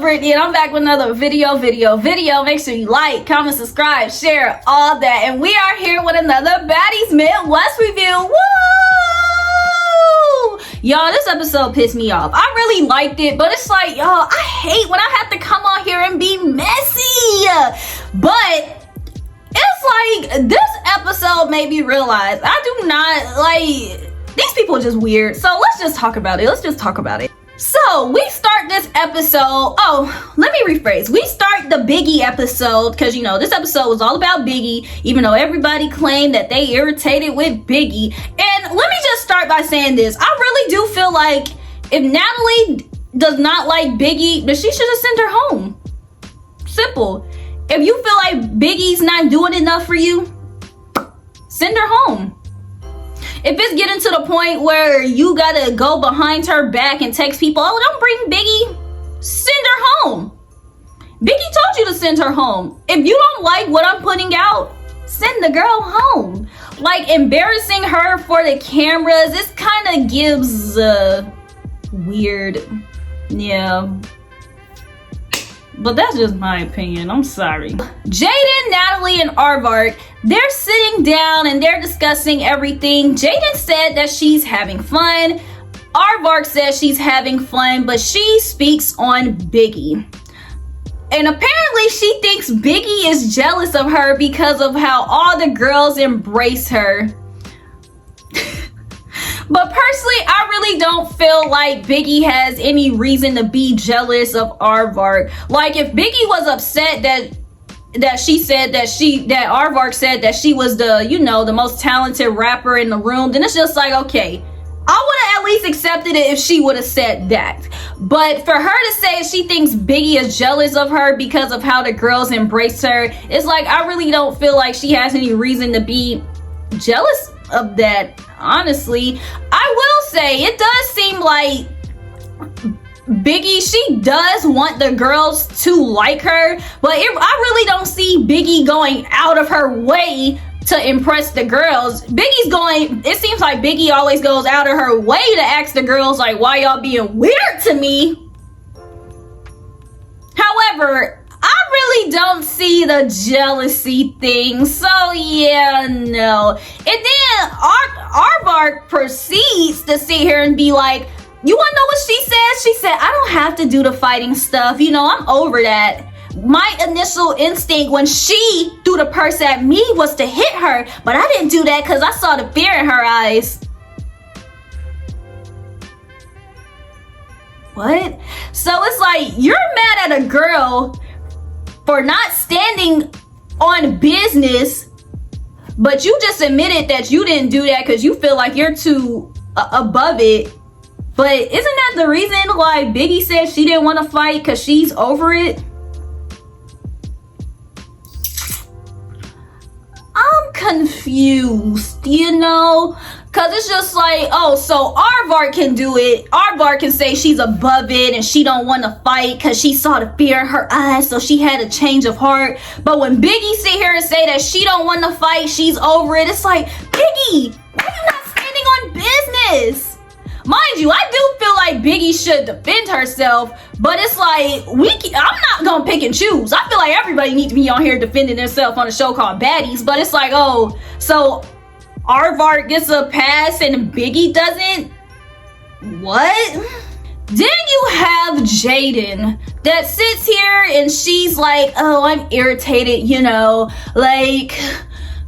favorite, and I'm back with another video. Make sure you like, comment, subscribe, share, all that. And we are here with another Baddies Midwest review. Woo! Y'all, this episode pissed me off. I really liked it, but it's like, y'all, I hate when I have to come on here and be messy. But it's like, this episode made me realize I do not, like, these people are just weird. So let's just talk about it. So we start this episode, let me rephrase. We start the Biggie episode because, you know, this episode was all about Biggie, even though everybody claimed that they irritated with Biggie. And let me just start by saying this. I really do feel like if Natalie does not like Biggie, then she should have sent her home. Simple. If you feel like Biggie's not doing enough for you, send her home. If it's getting to the point where you gotta go behind her back and text people, oh, don't bring Biggie, send her home. Biggie told you to send her home. If you don't like what I'm putting out, send the girl home. Like, embarrassing her for the cameras, this kind of gives weird, yeah. But that's just my opinion. I'm sorry. Jaden, Natalie, and Arvar, they're sitting down and they're discussing everything. Jaden said that she's having fun. Arvar says she's having fun, but she speaks on Biggie. And apparently she thinks Biggie is jealous of her because of how all the girls embrace her. But personally, I really don't feel like Biggie has any reason to be jealous of Arvar. Like, if Biggie was upset that Arvar said that she was the, you know, the most talented rapper in the room, then it's just like, okay, I would have at least accepted it if she would have said that. But for her to say she thinks Biggie is jealous of her because of how the girls embrace her, it's like, I really don't feel like she has any reason to be jealous of that. Honestly, I will say it does seem like Biggie, she does want the girls to like her, but I really don't see Biggie going out of her way to impress the girls. It seems like Biggie always goes out of her way to ask the girls, like, why y'all being weird to me? However, I really don't see the jealousy thing, so yeah, no. And then Arvar proceeds to sit here and be like, you wanna know what she said? She said, I don't have to do the fighting stuff, you know, I'm over that. My initial instinct when she threw the purse at me was to hit her, but I didn't do that because I saw the fear in her eyes. What? So it's like, you're mad at a girl for not standing on business, but you just admitted that you didn't do that because you feel like you're too above it. But isn't that the reason why Biggie said she didn't want to fight, because she's over it? I'm confused, you know? Because it's just like, oh, so Arvar can do it. Arvar can say she's above it and she don't want to fight because she saw the fear in her eyes, so she had a change of heart. But when Biggie sit here and say that she don't want to fight, she's over it, it's like, Biggie, why are you not standing on business? Mind you, I do feel like Biggie should defend herself, but it's like, I'm not gonna pick and choose. I feel like everybody needs to be on here defending themselves on a show called Baddies, but it's like, oh, so Arvar gets a pass and Biggie doesn't? What? Then you have Jaden that sits here and she's like, oh, I'm irritated, you know, like,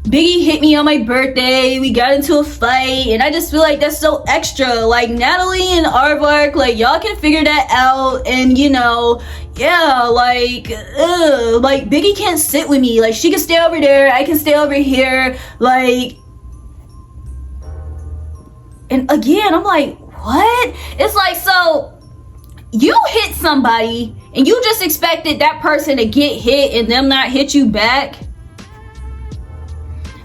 Biggie hit me on my birthday, we got into a fight, and I just feel like that's so extra. Like, Natalie and Arvar, like, y'all can figure that out, and, you know, yeah, like Biggie can't sit with me. Like, she can stay over there, I can stay over here, like. And again, I'm like, what? It's like, so you hit somebody and you just expected that person to get hit and them not hit you back?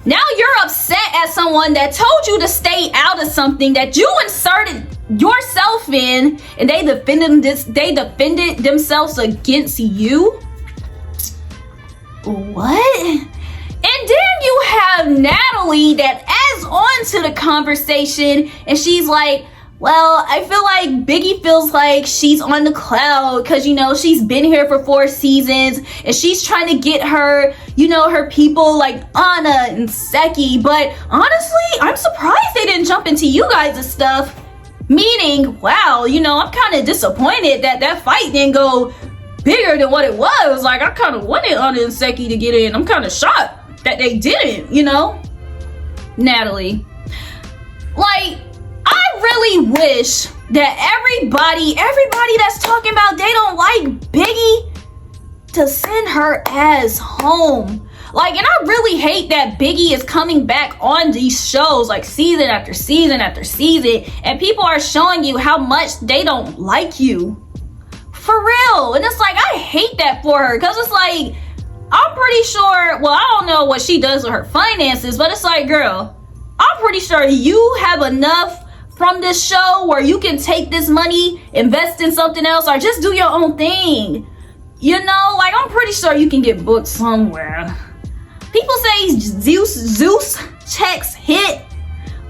Now you're upset at someone that told you to stay out of something that you inserted yourself in, and they defended themselves against you? What? And then you have Natalie that adds on to the conversation, and she's like, Well, I feel like Biggie feels like she's on the cloud because, you know, she's been here for 4 seasons and she's trying to get her, you know, her people like Anna and Seki. But honestly, I'm surprised they didn't jump into you guys' stuff. Meaning, wow, you know, I'm kind of disappointed that that fight didn't go bigger than what it was. Like, I kind of wanted Anna and Seki to get in. I'm kind of shocked that they didn't, you know? Natalie. Like, I really wish that everybody that's talking about they don't like Biggie to send her ass home. Like, and I really hate that Biggie is coming back on these shows like season after season after season, and people are showing you how much they don't like you. For real. And it's like, I hate that for her, because it's like, I'm pretty sure, well, I don't know what she does with her finances, but it's like, girl, I'm pretty sure you have enough from this show where you can take this money, invest in something else, or just do your own thing. You know, like, I'm pretty sure you can get booked somewhere. People say Zeus checks hit,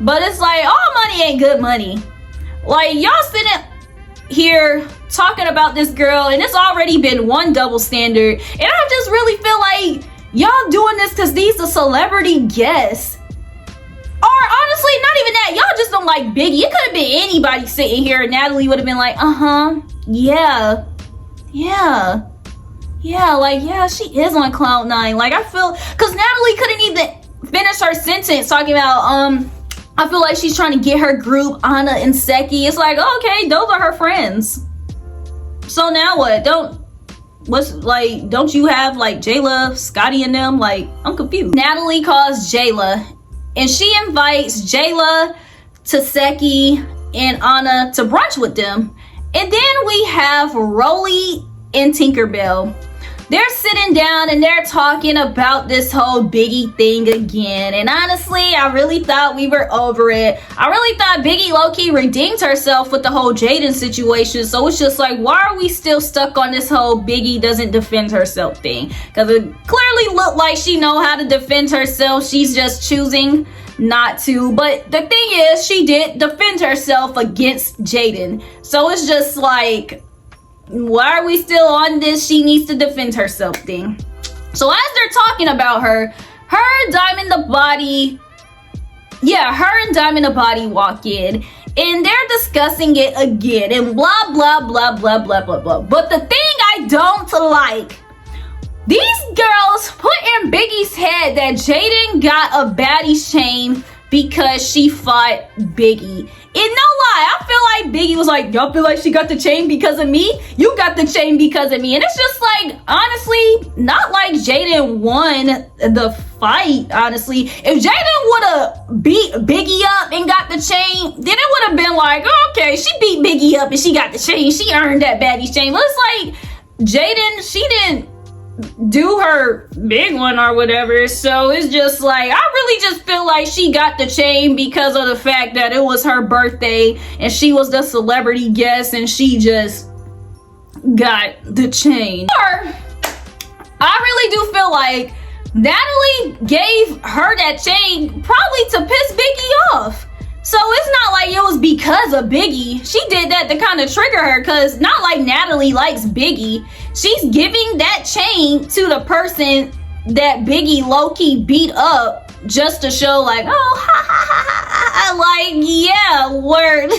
but it's like, all money ain't good money. Like, y'all sitting here talking about this girl, and it's already been one double standard, and I just really feel like y'all doing this because these are celebrity guests. Or honestly, not even that. Y'all just don't like Biggie. It could have been anybody sitting here, and Natalie would have been like, yeah, like, yeah, she is on cloud 9. Like, I feel, because Natalie couldn't even finish her sentence talking about, I feel like she's trying to get her group, Anna and Seki. It's like, okay, those are her friends. So now what? Don't you have like Jayla, Scotty and them? Like, I'm confused. Natalie calls Jayla, and she invites Jayla to Seki and Anna to brunch with them. And then we have Rolly and Tinkerbell. They're sitting down and they're talking about this whole Biggie thing again. And honestly, I really thought we were over it. I really thought Biggie low-key redeemed herself with the whole Jaden situation. So it's just like, why are we still stuck on this whole Biggie doesn't defend herself thing? Because it clearly looked like she know how to defend herself. She's just choosing not to. But the thing is, she did defend herself against Jaden. So it's just like, why are we still on this she needs to defend herself thing? So as they're talking about her and Diamond the Body walk in, and they're discussing it again and blah blah blah blah blah blah blah. But the thing I don't like, these girls put in Biggie's head that Jaden got a baddie's chain because she fought Biggie. And no lie, I feel like Biggie was like, y'all feel like she got the chain because of me? You got the chain because of me. And it's just like, honestly, not like Jaden won the fight, honestly. If Jaden would have beat Biggie up and got the chain, then it would have been like, oh, okay, she beat Biggie up and she got the chain. She earned that baddie's chain. But it's like, Jaden, she didn't do her big one or whatever. So it's just like, I really just feel like she got the chain because of the fact that it was her birthday and she was the celebrity guest and she just got the chain. Or I really do feel like Natalie gave her that chain probably to piss Biggie off. So it's not like it was because of Biggie. She did that to kind of trigger her, because not like Natalie likes Biggie. She's giving that chain to the person that Biggie low-key beat up just to show like, oh, ha ha ha ha, like, yeah, word.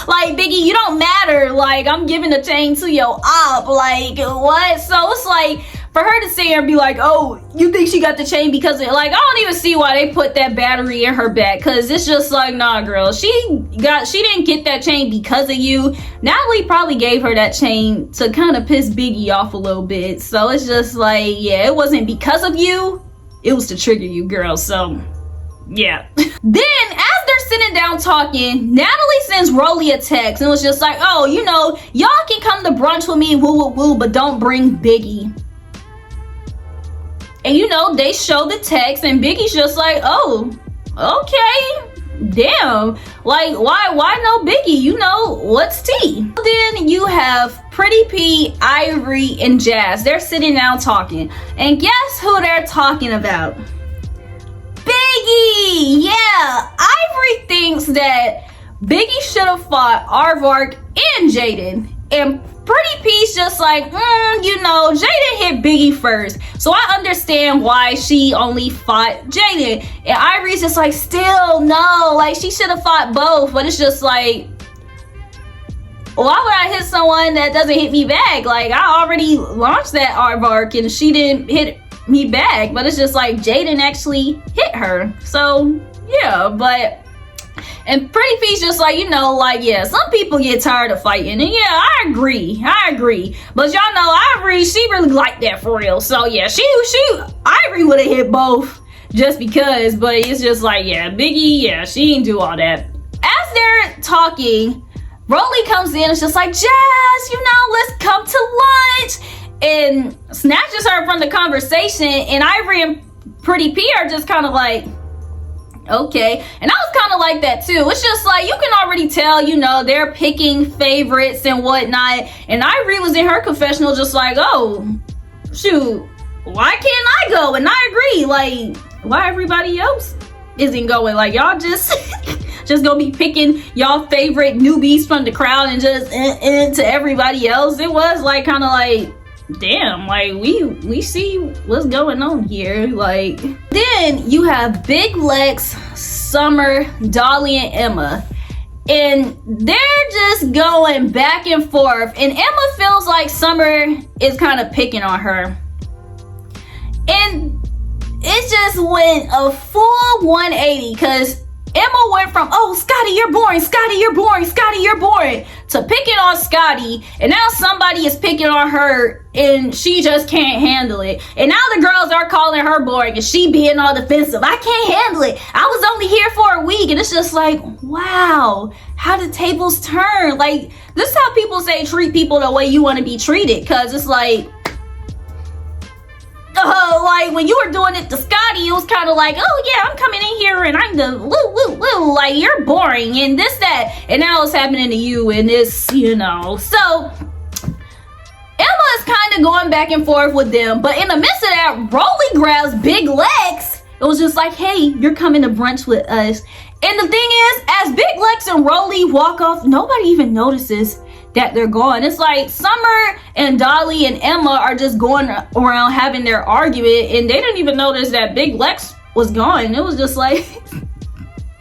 Like, Biggie, you don't matter. Like, I'm giving the chain to your op. Like, what? So it's like, for her to sit here and be like, oh, you think she got the chain because of, like, I don't even see why they put that battery in her back, because it's just like, nah, girl, she didn't get that chain because of you. Natalie probably gave her that chain to kind of piss Biggie off a little bit. So it's just like, yeah, it wasn't because of you, it was to trigger you, girl. So yeah. Then as they're sitting down talking, Natalie sends Rolly a text and was just like, oh, you know, y'all can come to brunch with me, woo woo woo, but don't bring Biggie. And you know, they show the text and Biggie's just like, oh, okay, damn. Like, why no Biggie? You know, what's tea? Then you have Pretty P, Ivory, and Jazz. They're sitting down talking. And guess who they're talking about? Biggie! Yeah, Ivory thinks that Biggie should have fought Arvar and Jaden. And Pretty Peace just like, you know, Jaden hit Biggie first. So I understand why she only fought Jaden. And Ivory's just like, still, no. Like, she should have fought both. But it's just like, why would I hit someone that doesn't hit me back? Like, I already launched that Arvar and she didn't hit me back. But it's just like, Jaden actually hit her. So, yeah, but... And Pretty Peace just like, you know, like, yeah, some people get tired of fighting. And yeah, I agree. But y'all know Ivory, she really liked that for real. So yeah, Ivory would have hit both just because. But it's just like, yeah, Biggie, yeah, she didn't do all that. As they're talking, Rolly comes in and it's just like, Jazz, you know, let's come to lunch. And snatches her from the conversation. And Ivory and Pretty P are just kind of like, okay. And I was kind of like that too. It's just like, you can already tell, you know, they're picking favorites and whatnot. And Ivory was in her confessional just like, oh, shoot, why can't I go? And I agree, like, why everybody else isn't going? Like, y'all just gonna be picking y'all favorite newbies from the crowd and just to everybody else. It was like, kind of like, damn, like, we see what's going on here. Like, then you have Big Lex, Summer, Dolly, and Emma, and they're just going back and forth, and Emma feels like Summer is kind of picking on her, and it just went a full 180 because Emma went from, oh, Scotty, you're boring, Scotty, you're boring, Scotty, you're boring, to picking on Scotty, and now somebody is picking on her, and she just can't handle it. And now the girls are calling her boring, and she being all defensive. I can't handle it. I was only here for a week, and it's just like, wow, how the tables turn. Like, this is how people say treat people the way you want to be treated, because it's like, like when you were doing it to Scotty, it was kind of like, oh yeah, I'm coming in here and I'm the woo, like, you're boring and this, that, and now it's happening to you and this, you know. So Emma is kind of going back and forth with them, but in the midst of that, Rolly grabs Big Lex. It was just like, hey, you're coming to brunch with us. And the thing is, as Big Lex and Rolly walk off, nobody even notices that they're gone. It's like Summer and Dolly and Emma are just going around having their argument, and they didn't even notice that Big Lex was gone. It was just like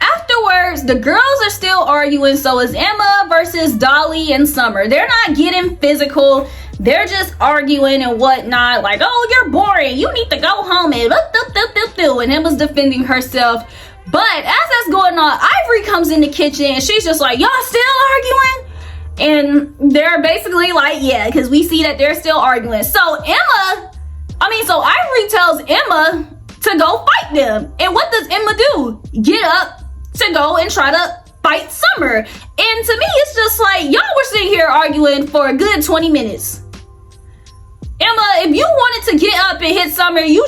afterwards, the girls are still arguing. So is Emma versus Dolly and Summer. They're not getting physical. They're just arguing and whatnot. Like, oh, you're boring. You need to go home and Emma's defending herself. But as that's going on, Ivory comes in the kitchen and she's just like, y'all still arguing? And they're basically like, yeah, because we see that they're still arguing. So Ivory tells Emma to go fight them. And what does Emma do? Get up to go and try to fight Summer. And to me, it's just like, y'all were sitting here arguing for a good 20 minutes. Emma, if you wanted to get up and hit Summer, you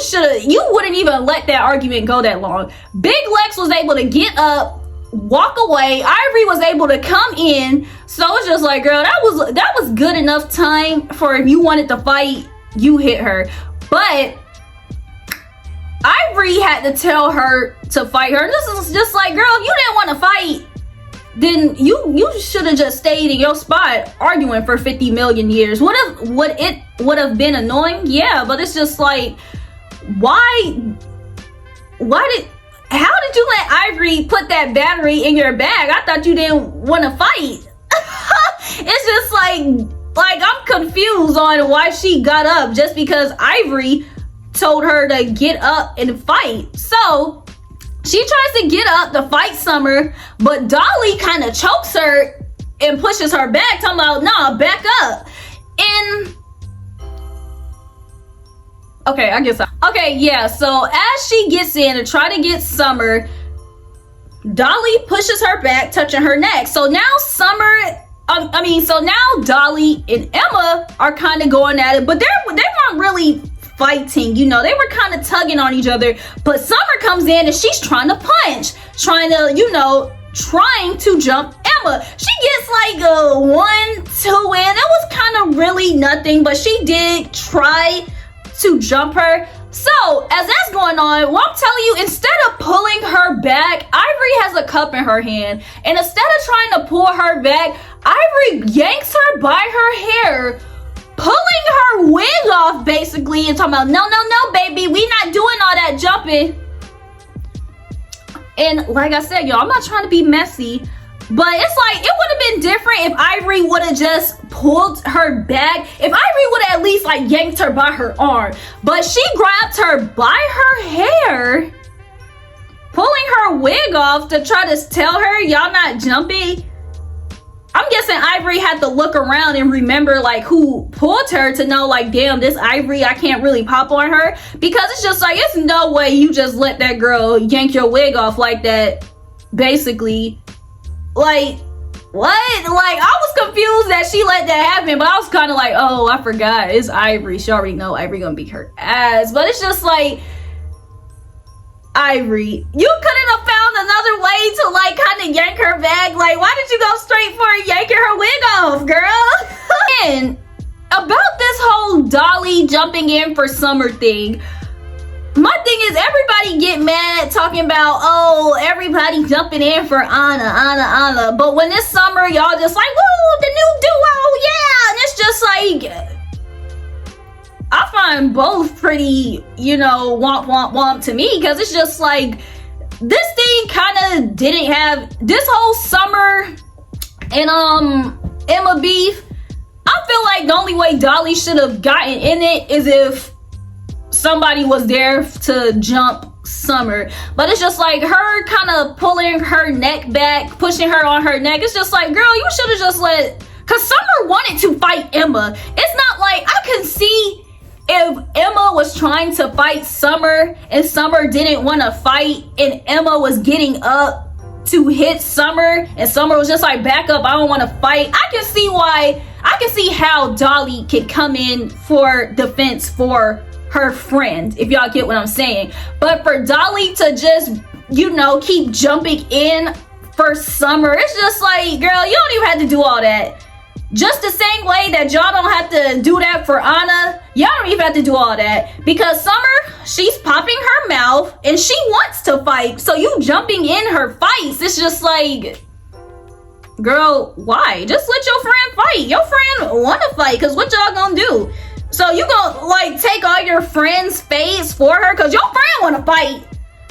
wouldn't even let that argument go that long. Big Lex was able to get up, walk away. Ivory was able to come in. So it's just like, girl, that was good enough time for, if you wanted to fight, you hit her. But Ivory had to tell her to fight her. And this is just like, girl, if you didn't want to fight, then you should have just stayed in your spot arguing for 50 million years. Would it have been annoying? Yeah, but it's just like, how did you let Ivory put that battery in your bag? I thought you didn't want to fight. It's just like I'm confused on why she got up just because Ivory told her to get up and fight. So she tries to get up to fight Summer, but Dolly kind of chokes her and pushes her back, talking about, nah, back up. And okay, I guess okay, yeah, so as she gets in to try to get Summer, Dolly pushes her back, touching her neck. So now now Dolly and Emma are kind of going at it, but they weren't really fighting, you know, they were kind of tugging on each other. But Summer comes in and she's trying to punch, trying to jump Emma. She gets like a 1-2 in. It was kind of really nothing, but she did try to jump her. So, as that's going on, well, I'm telling you, instead of pulling her back, Ivory has a cup in her hand. And instead of trying to pull her back, Ivory yanks her by her hair, pulling her wig off, basically, and talking about, no, baby, we not doing all that jumping. And like I said, y'all, I'm not trying to be messy, but it's like, it would have been different if Ivory would have just pulled her back. If Ivory would have at least like yanked her by her arm, but she grabbed her by her hair, pulling her wig off to try to tell her, y'all not jumping. I'm guessing Ivory had to look around and remember like who pulled her to know like, damn, this Ivory, I can't really pop on her, because it's just like, it's no way you just let that girl yank your wig off like that, basically. Like, what? Like, I was confused that she let that happen, but I was kind of like, oh, I forgot, it's Ivory. She already know Ivory gonna beat her ass. But it's just like, Ivory, you couldn't have found another way to like kind of yank her back. Like, why did you go straight for yanking her wig off, girl? And about this whole Dolly jumping in for Summer thing, my thing is, everybody get mad talking about, oh, everybody jumping in for Anna. But when it's Summer, y'all just like, woo, the new duo, yeah. And it's just like, I find both pretty, you know, womp to me, because it's just like, this thing kind of didn't have, this whole Summer and Emma beef, I feel like the only way Dolly should have gotten in it is if somebody was there to jump Summer. But it's just like her kind of pulling her neck back, pushing her on her neck. It's just like, girl, you should have just let, because Summer wanted to fight Emma. It's not like, I can see if Emma was trying to fight Summer and Summer didn't want to fight, and Emma was getting up to hit Summer and Summer was just like, back up, I don't want to fight. I can see how Dolly could come in for defense for her friend, if y'all get what I'm saying. But for Dolly to just, you know, keep jumping in for Summer, it's just like, girl, you don't even have to do all that. Just the same way that y'all don't have to do that for Anna, y'all don't even have to do all that. Because Summer, she's popping her mouth and she wants to fight. So you jumping in her fights, it's just like, girl, why? Just let your friend fight. Your friend want to fight, because what y'all gonna do? So you gonna like take all your friends' space for her because your friend want to fight.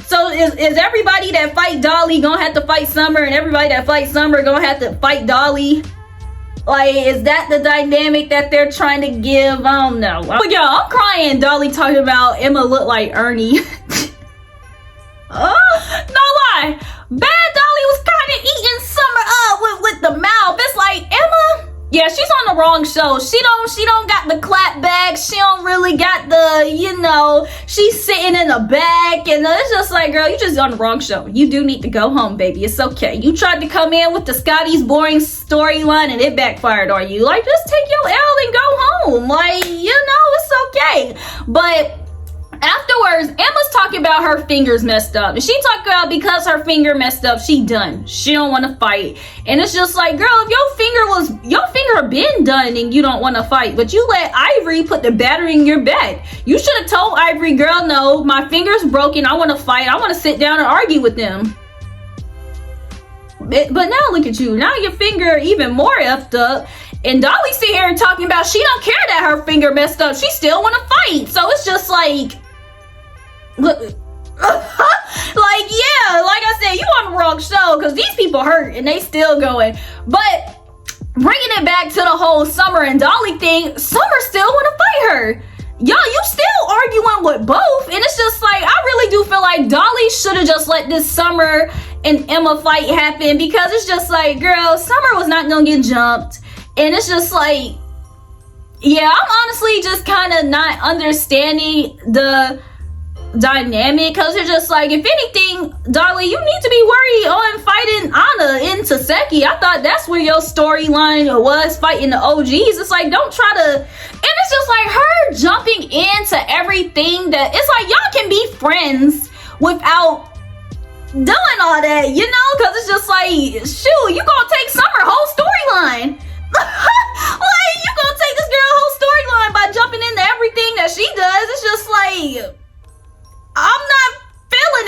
So is everybody that fight Dolly gonna have to fight Summer, and everybody that fight Summer gonna have to fight Dolly? Like, is that the dynamic that they're trying to give? I don't know. But y'all, I'm crying. Dolly talking about Emma look like Ernie. No lie, Bad Dolly was kind of eating Summer up with the mouth. It's like, Emma, yeah, she's on the wrong show. She don't got the clap back. She don't really got the, you know, she's sitting in the back, and it's just like, girl, you just on the wrong show. You do need to go home, baby. It's okay. You tried to come in with the Scotty's boring storyline and it backfired on you. Like, just take your L and go home. Like, you know, it's okay. But afterwards, Emma's talking about her fingers messed up, and she talked about because her finger messed up, she done. She don't want to fight. And it's just like, girl, if your finger been done and you don't want to fight, but you let Ivory put the battery in your back. You should have told Ivory, girl, no, my finger's broken. I want to fight. I want to sit down and argue with them. But now look at you. Now your finger even more effed up. And Dolly sit here and talking about she don't care that her finger messed up. She still want to fight. So it's just like, look, like, yeah, like I said, you on the wrong show, because these people hurt and they still going. But bringing it back to the whole Summer and Dolly thing, Summer still want to fight her. Y'all, you still arguing with both, and it's just like, I really do feel like Dolly should have just let this Summer and Emma fight happen, because it's just like, girl, Summer was not gonna get jumped. And it's just like, yeah, I'm honestly just kind of not understanding the dynamic, because it's just like, if anything, Dolly, you need to be worried on fighting Anna in Taseki. I thought that's where your storyline was, fighting the OGs. It's like, don't try to, and it's just like her jumping into everything that, it's like, y'all can be friends without doing all that, you know, because it's just like, shoot, you gonna take Summer whole storyline. Like, you gonna take this girl whole storyline by jumping into everything that she does. It's just like,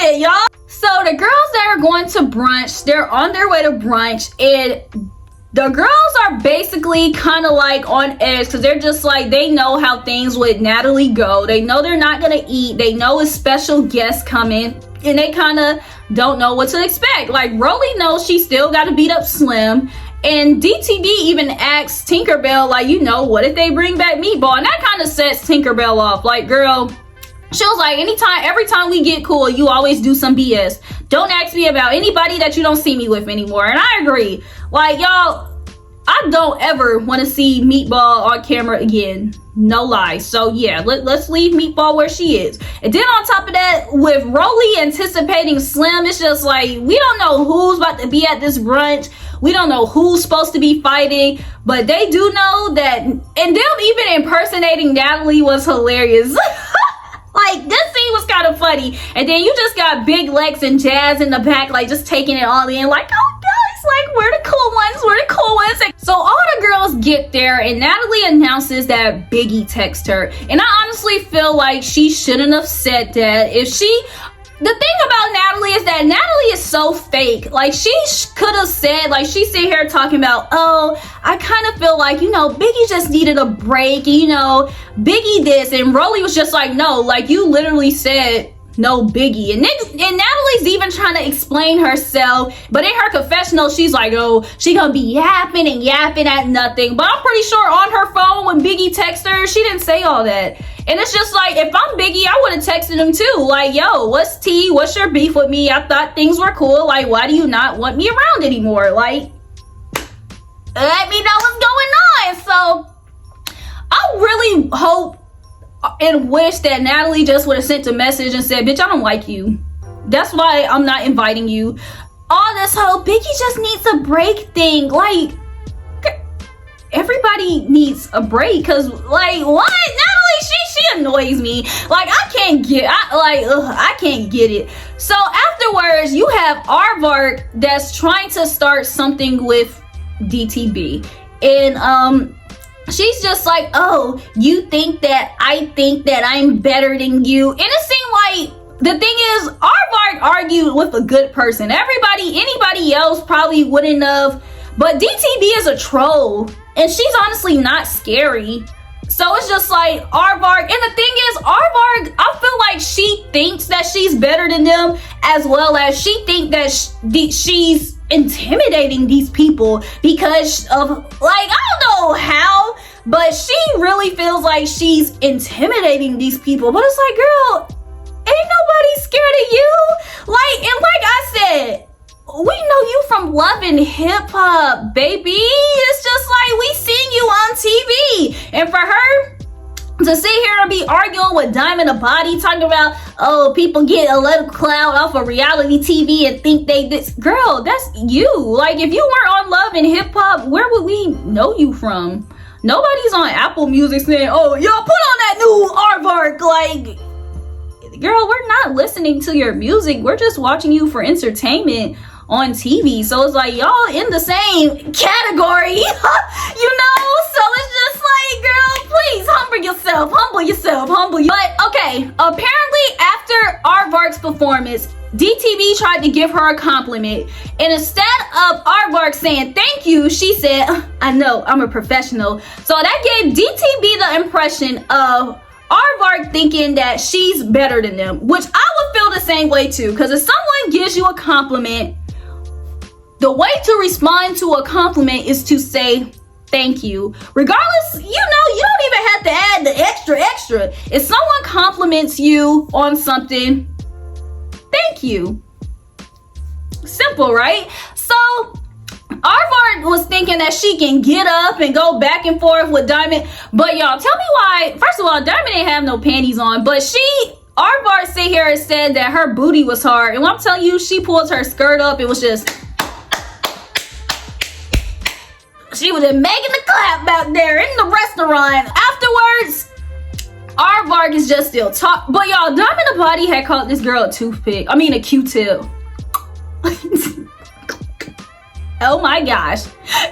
it, y'all. So the girls that are going to brunch, they're on their way to brunch, and the girls are basically kind of like on edge because they're just like, they know how things with Natalie go. They know they're not gonna eat. They know it's special guests coming, and they kind of don't know what to expect. Like, Rolly knows she still got to beat up Slim, and DTB even asks Tinkerbell, like, you know, what if they bring back Meatball? And that kind of sets Tinkerbell off. Like, girl, she was like, every time we get cool, you always do some BS. Don't ask me about anybody that you don't see me with anymore. And I agree. Like, y'all, I don't ever want to see Meatball on camera again. No lie. So yeah, let's leave Meatball where she is. And then on top of that, with Rolly anticipating Slim, it's just like, we don't know who's about to be at this brunch. We don't know who's supposed to be fighting, but they do know that, and them even impersonating Natalie was hilarious. Like, this scene was kind of funny. And then you just got Big Lex and Jazz in the back, like, just taking it all in, like, oh guys, like, we're the cool ones, we're the cool ones. So all the girls get there, and Natalie announces that Biggie texted her. And I honestly feel like she shouldn't have said that. The thing about Natalie is that Natalie is so fake. Like, she could have said, like, she's sitting here talking about, oh, I kind of feel like, you know, Biggie just needed a break, you know, Biggie this, and Rolly was just like, no, like, you literally said no Biggie. And Natalie's even trying to explain herself, but in her confessional, she's like, oh, she gonna be yapping and yapping at nothing. But I'm pretty sure on her phone when Biggie texted her, she didn't say all that. And it's just like, if I'm Biggie, I would have texted him too. Like, yo, what's tea? What's your beef with me? I thought things were cool. Like, why do you not want me around anymore? Like, let me know what's going on. So I really hope and wish that Natalie just would have sent a message and said, bitch, I don't like you. That's why I'm not inviting you. All this whole Biggie just needs a break thing. Like, everybody needs a break. Cause like, what? Natalie, she annoys me. Like, I can't get it. So afterwards, you have Arvar that's trying to start something with DTB. And she's just like, oh, you think that I think that I'm better than you. And it seemed like, the thing is, Arvar argued with a good person. Anybody else probably wouldn't have. But DTB is a troll, and she's honestly not scary. So it's just like Arvar. And the thing is, Arvar, I feel like she thinks that she's better than them, as well as she thinks that she's intimidating these people because of, like, I don't know how, but she really feels like she's intimidating these people. But it's like, girl, ain't nobody scared of you. Like, and like I said, we know you from Love and Hip Hop, baby. It's just like, we seen you on TV. And for her to sit here and be arguing with Diamond a Body, talking about, oh, people get a little clout off of reality TV and think they this. Girl, that's you. Like, if you weren't on Love and Hip Hop, where would we know you from? Nobody's on Apple Music saying, oh, yo, put on that new artwork. Like, girl, we're not listening to your music. We're just watching you for entertainment on TV. So it's like, y'all in the same category, you know? So it's just like, girl, please humble yourself. But okay, apparently after Arvark's performance, DTB tried to give her a compliment, and instead of Arvark saying thank you, she said, I know, I'm a professional. So that gave DTB the impression of Arvark thinking that she's better than them, which I would feel the same way too. Because if someone gives you a compliment, the way to respond to a compliment is to say thank you. Regardless, you know, you don't even have to add the extra. If someone compliments you on something, thank you. Simple, right? So Arvar was thinking that she can get up and go back and forth with Diamond. But y'all, tell me why. First of all, Diamond didn't have no panties on, but Arvar sit here and said that her booty was hard. And when I'm telling you, she pulled her skirt up, it was just, she was just making the clap back there in the restaurant. Afterwards, Arvar is just still talk. But y'all, Diamond the Body had called this girl a toothpick. I mean, a Q-tip. Oh my gosh.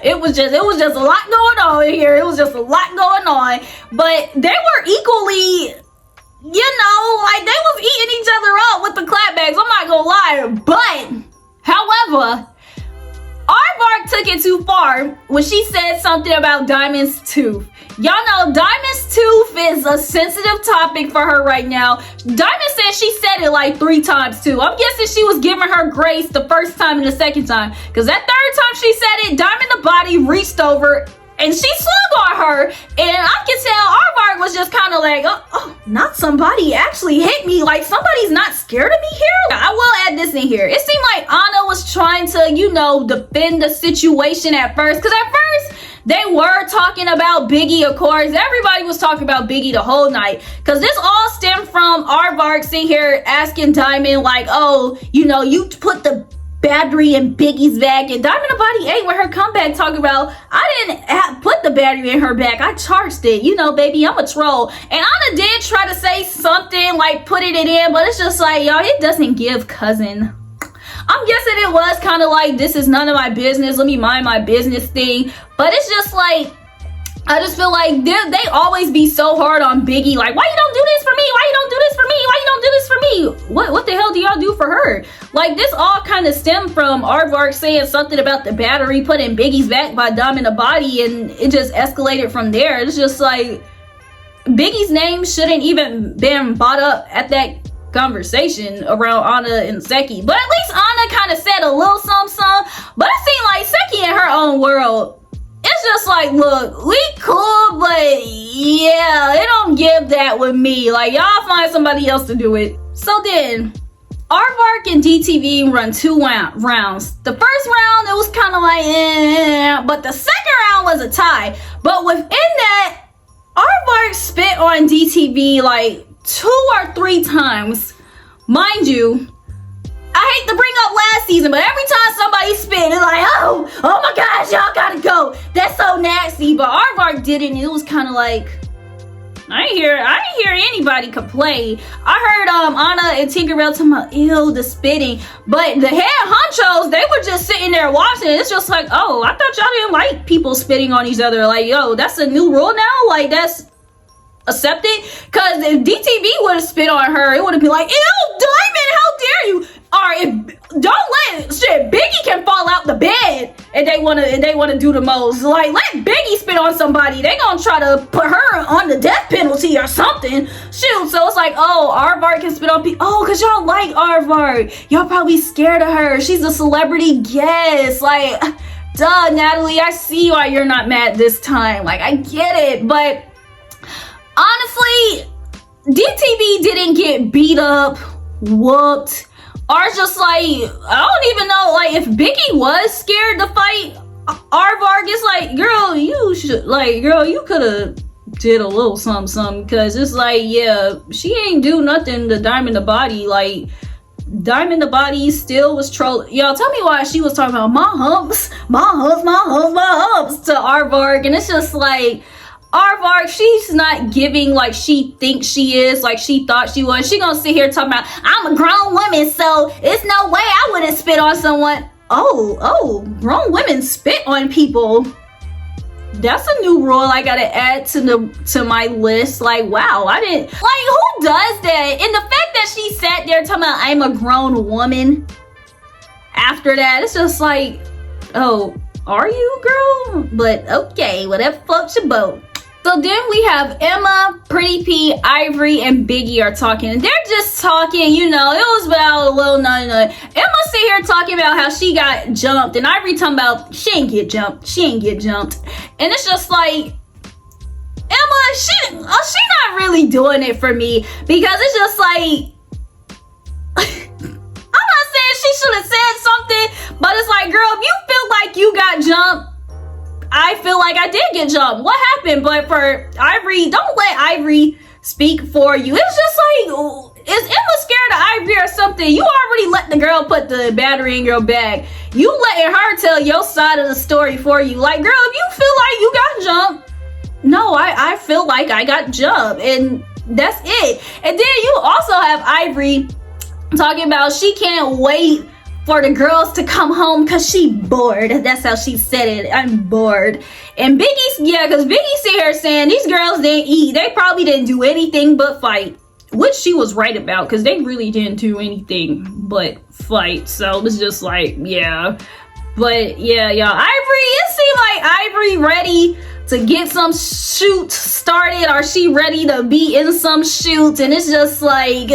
It was just a lot going on here. It was just a lot going on. But they were equally, you know, like, they was eating each other up with the clapbacks. I'm not too far when she said something about Diamond's tooth. Y'all know Diamond's tooth is a sensitive topic for her right now. Diamond said she said it like 3 times too. I'm guessing she was giving her grace the first time and the second time. Because that third time she said it, Diamond the Body reached over and she slung on her. And I can tell Arvar was just kind of like, oh, not somebody actually hit me. Like somebody's not scared of me here. I will add this in here. It seemed like Anna was trying to, you know, defend the situation at first. Because at first, they were talking about Biggie, of course. Everybody was talking about Biggie the whole night. Because this all stemmed from Arvar sitting here asking Diamond, like, oh, you know, you put the battery in Biggie's bag. And Diamond the Body ate with her comeback talking about, I didn't put the battery in her bag. I charged it. You know, baby, I'm a troll. And Anna did try to say something like putting it in. But it's just like, y'all, it doesn't give cousin. I'm guessing it was kind of like, this is none of my business, let me mind my business thing. But it's just like, I just feel like they always be so hard on Biggie. Like, why you don't do this for me? Why you don't do this for me? Why you don't do this for me? What the hell do y'all do for her? Like, this all kind of stemmed from Arvar saying something about the battery put in Biggie's back by Diamond the Body. And it just escalated from there. It's just like, Biggie's name shouldn't even been brought up at that conversation around Anna and Seki. But at least Anna kind of said a little something. But it seemed like Seki in her own world, it's just like, look, we cool, but yeah, it don't give that with me. Like, y'all find somebody else to do it. So then, Arvar and DTV run 2 rounds. The first round, it was kind of like, but the second round was a tie. But within that, Arvar spit on DTV like 2 or 3 times. Mind you, I hate to bring up last season, but every time somebody spit, it's like, oh my gosh, y'all gotta go. That's so nasty. But Arvar did it, and it was kind of like, I ain't hear anybody complain. I heard Anna and Tinkerbell talking about, ew, the spitting. But the head honchos, they were just sitting there watching. It's just like, oh, I thought y'all didn't like people spitting on each other. Like, yo, that's a new rule now? Like, that's accepted? Because if DTV would have spit on her, it would have been like, ew, Diamond, how dare you? Or don't let Biggie can fall out the bed and they wanna do the most. Like, let Biggie spit on somebody. They gonna try to put her on the death penalty or something. Shoot, so it's like, oh, Arvar can spit on people. Oh, cause y'all like Arvar. Y'all probably scared of her. She's a celebrity guest. Like, duh, Natalie, I see why you're not mad this time. Like, I get it, but honestly, DTV didn't get beat up, whooped, or just like, I don't even know, like, if Biggie was scared to fight Arvar, it's like, girl, you could have did a little something, because it's like, yeah, she ain't do nothing to Diamond the Body. Like, Diamond the Body still was trolling. Y'all, tell me why she was talking about my humps to Arvar, and it's just like, Arvar, she's not giving like she thinks she is, like she thought she was. She gonna sit here talking about, I'm a grown woman, so it's no way I wouldn't spit on someone. Oh, grown women spit on people. That's a new rule I gotta add to my list. Like, wow, I didn't, like, who does that? And the fact that she sat there talking about, I'm a grown woman, after that, it's just like, oh, are you, girl? But okay, whatever floats your boat. So then we have Emma, Pretty P, Ivory, and Biggie are talking. And they're just talking, you know, it was about a little nothing. Emma sit here talking about how she got jumped. And Ivory talking about she ain't get jumped. And it's just like, Emma, she not really doing it for me. Because it's just like, I'm not saying she should have said something. But it's like, girl, if you feel like you got jumped, I feel like I did get jumped. What happened? But for Ivory, don't let Ivory speak for you. It's just like, is Emma scared of Ivory or something? You already let the girl put the battery in your bag. You letting her tell your side of the story for you. Like, girl, if you feel like you got jumped, no, I feel like I got jumped. And that's it. And then you also have Ivory talking about she can't wait for the girls to come home because she bored. That's how she said it. I'm bored. And Biggie's, yeah, because Biggie sit here saying these girls didn't eat. They probably didn't do anything but fight. Which she was right about, because they really didn't do anything but fight. So it was just like, yeah. But yeah, y'all, Ivory, it seemed like Ivory ready to get some shoot started, or she ready to be in some shoot, and it's just like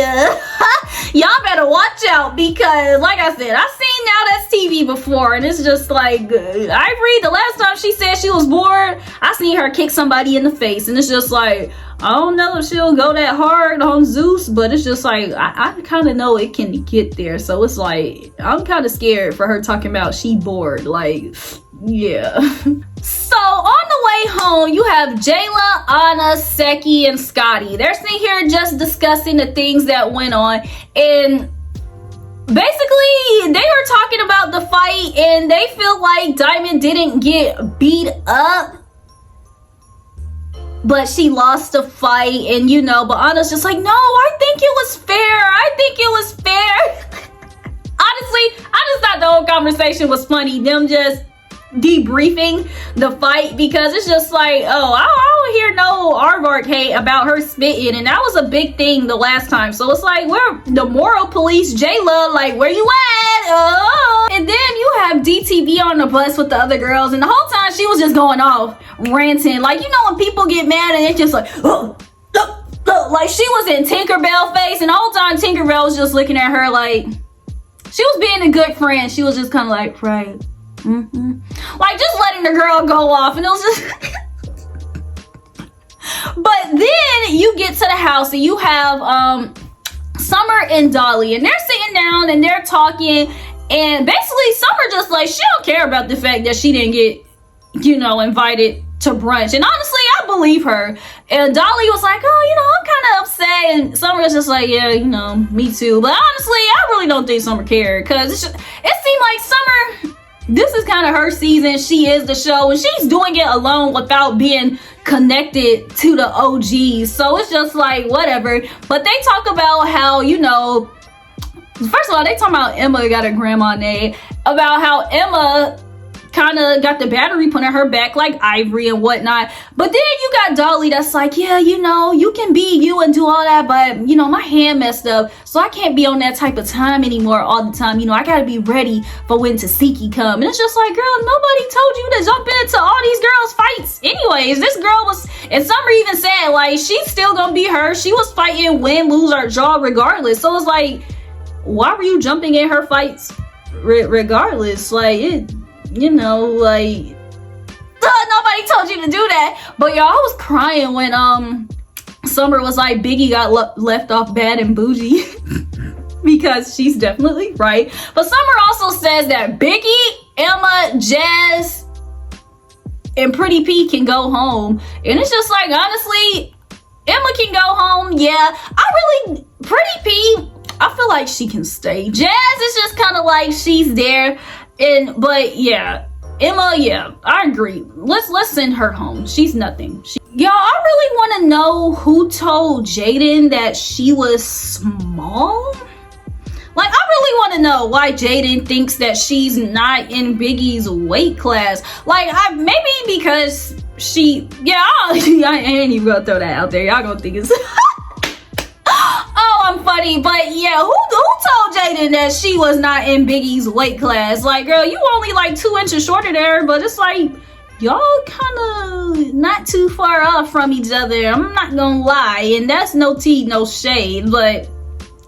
y'all better watch out, because like I said, I've seen Now That's TV before, and it's just like Ivory, the last time she said she was bored, I seen her kick somebody in the face, and it's just like, I don't know if she'll go that hard on Zeus, but it's just like I kind of know it can get there, so it's like I'm kind of scared for her talking about she bored, like, yeah. So on the way home, you have Jayla, Anna, Seki, and Scotty. They're sitting here just discussing the things that went on, and basically they were talking about the fight, and they feel like Diamond didn't get beat up, but she lost the fight, and you know, but Anna's just like, no, I think it was fair. I think it was fair. Honestly, I just thought the whole conversation was funny. Them just debriefing the fight, because it's just like, oh, I don't hear no Arvar hate about her spitting, and that was a big thing the last time. So it's like, where the moral police, Jayla, like, where you at? Oh. And then you have DTV on the bus with the other girls, and the whole time she was just going off ranting, like, you know, when people get mad and it's just like, oh, like she was in Tinkerbell face, and the whole time Tinkerbell was just looking at her like she was being a good friend. She was just kind of like, right. Like, just letting the girl go off, and it was just but then you get to the house, and you have Summer and Dolly, and they're sitting down and they're talking, and basically Summer just like, she don't care about the fact that she didn't get, you know, invited to brunch, and honestly I believe her. And Dolly was like, oh, you know, I'm kind of upset, and Summer was just like, yeah, you know, me too. But honestly, I really don't think Summer cared, because it seemed like Summer, this is kind of her season. She is the show, and she's doing it alone without being connected to the OGs. So it's just like, whatever. But they talk about how, you know, first of all, they talk about Emma got a grandma name, about how Emma kind of got the battery put on her back like Ivory and whatnot. But then you got Dolly that's like, yeah, you know, you can be you and do all that, but you know, my hand messed up, so I can't be on that type of time anymore all the time. You know, I gotta be ready for when Tasiki come. And it's just like, girl, nobody told you to jump into all these girls' fights anyways. This girl was, and Summer even said, like, she's still gonna be her. She was fighting, win, lose, or draw regardless. So it's like, why were you jumping in her fights regardless? Like, it, you know, like, nobody told you to do that. But y'all, I was crying when Summer was like, Biggie got left off bad and bougie. Because she's definitely right. But Summer also says that Biggie, Emma, Jazz, and Pretty P can go home. And it's just like, honestly, Emma can go home. Yeah, Pretty P, I feel like she can stay. Jazz is just kind of like, she's there. But yeah, Emma, yeah, I agree. Let's send her home. She's nothing. Y'all, I really want to know who told Jaden that she was small. Like, I really want to know why Jaden thinks that she's not in Biggie's weight class. Like, maybe because she, yeah, I ain't even gonna throw that out there. Y'all gonna think it's oh, I'm funny. But yeah, who told Jaden that she was not in Biggie's weight class? Like, girl, you only like 2 inches shorter there, but it's like, y'all kind of not too far off from each other. I'm not gonna lie, and that's no tea, no shade, but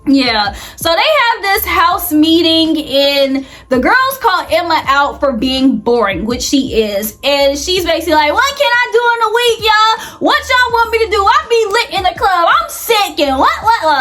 yeah. So they have this house meeting, and the girls call Emma out for being boring, which she is, and she's basically like, what can I do in a week, y'all? What y'all want me to do? I be lit in the club, I'm sick, and what?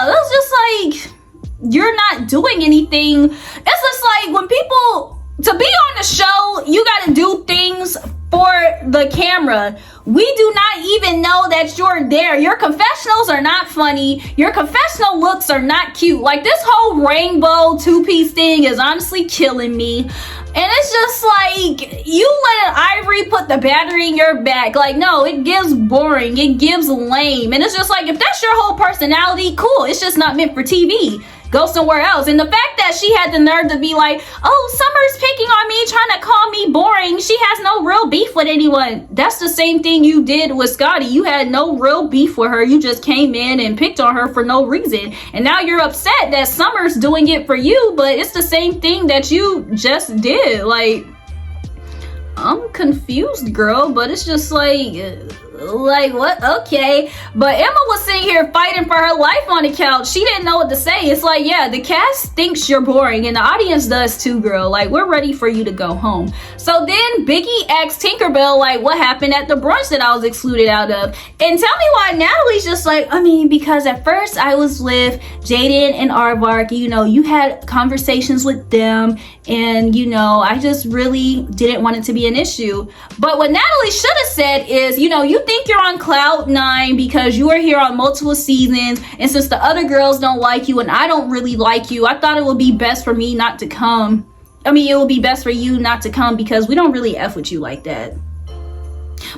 It's just like, you're not doing anything. It's just like, when people, to be on the show, you gotta do things for the camera. We do not even know that you're there. Your confessionals are not funny. Your confessional looks are not cute. Like, this whole rainbow two-piece thing is honestly killing me. And it's just like, you let Ivory put the battery in your back. Like, no, it gives boring. It gives lame. And it's just like, if that's your whole personality, cool. It's just not meant for TV. Go somewhere else. And the fact that she had the nerve to be like, oh, Summer's picking on me, trying to call me boring. She has no real beef with anyone. That's the same thing you did with Scotty. You had no real beef with her. You just came in and picked on her for no reason. And now you're upset that Summer's doing it for you, but it's the same thing that you just did. Like, I'm confused, girl, but it's just like what? Okay. But Emma was sitting here fighting for her life on the couch. She didn't know what to say. It's like, yeah, the cast thinks you're boring and the audience does too, girl. Like, we're ready for you to go home. So then Biggie asked Tinkerbell, like, what happened at the brunch that I was excluded out of? And tell me why Natalie's just like, I mean, because at first I was with Jaden and Arvar, you know, you had conversations with them, and you know, I just really didn't want it to be an issue. But what Natalie should have said is, you know, you think you're on cloud 9 because you are here on multiple seasons, and since the other girls don't like you and I don't really like you, I thought it would be best for me not to come. I mean, it would be best for you not to come because we don't really F with you like that.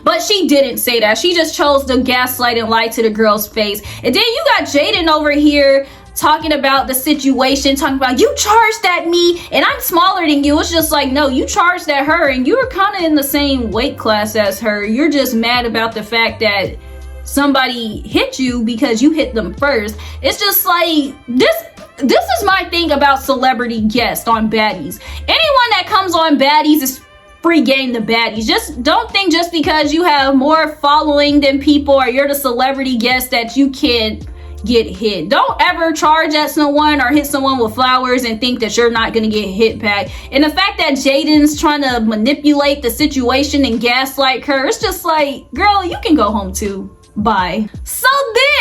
But she didn't say that. She just chose to gaslight and lie to the girl's face. And then you got Jaden over here talking about the situation, talking about you charged at me and I'm smaller than you. It's just like, no, you charged at her and you were kind of in the same weight class as her. You're just mad about the fact that somebody hit you because you hit them first. It's just like, this is my thing about celebrity guests on Baddies. Anyone that comes on Baddies is free game to Baddies. Just don't think just because you have more following than people or you're the celebrity guest that you can't get hit. Don't ever charge at someone or hit someone with flowers and think that you're not gonna get hit back. And the fact that Jaden's trying to manipulate the situation and gaslight her, it's just like, girl, you can go home too. Bye. So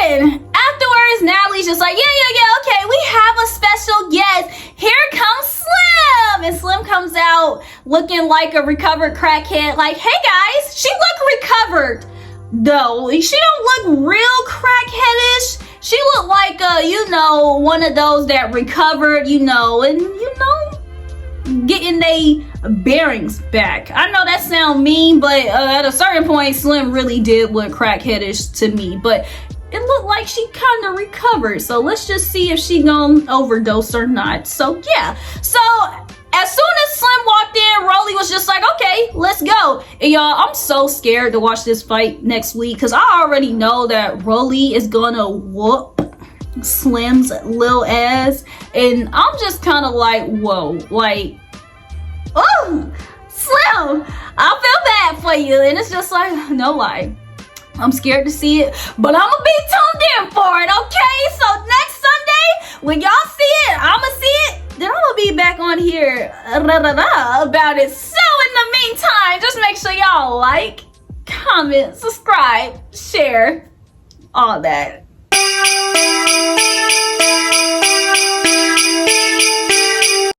then afterwards, Natalie's just like, yeah, okay, we have a special guest. Here comes Slim. And Slim comes out looking like a recovered crackhead. Like, hey guys, she look recovered though. She don't look real crackheadish. She looked like you know, one of those that recovered, you know, and you know, getting they bearings back. I know that sound mean, but at a certain point, Slim really did look crackheadish to me. But it looked like she kind of recovered. So let's just see if she gonna overdose or not. So yeah. So as soon as Slim walked in, Rolly was just like, okay, let's go. And y'all, I'm so scared to watch this fight next week because I already know that Rolly is gonna whoop Slim's little ass. And I'm just kind of like, whoa, like, oh, Slim, I feel bad for you. And it's just like, no lie, I'm scared to see it, but I'm gonna be tuned in for it, okay? So next Sunday, when y'all see it, I'ma see it, then I'm gonna be back on here about it. So in the meantime, just make sure y'all like, comment, subscribe, share, all that.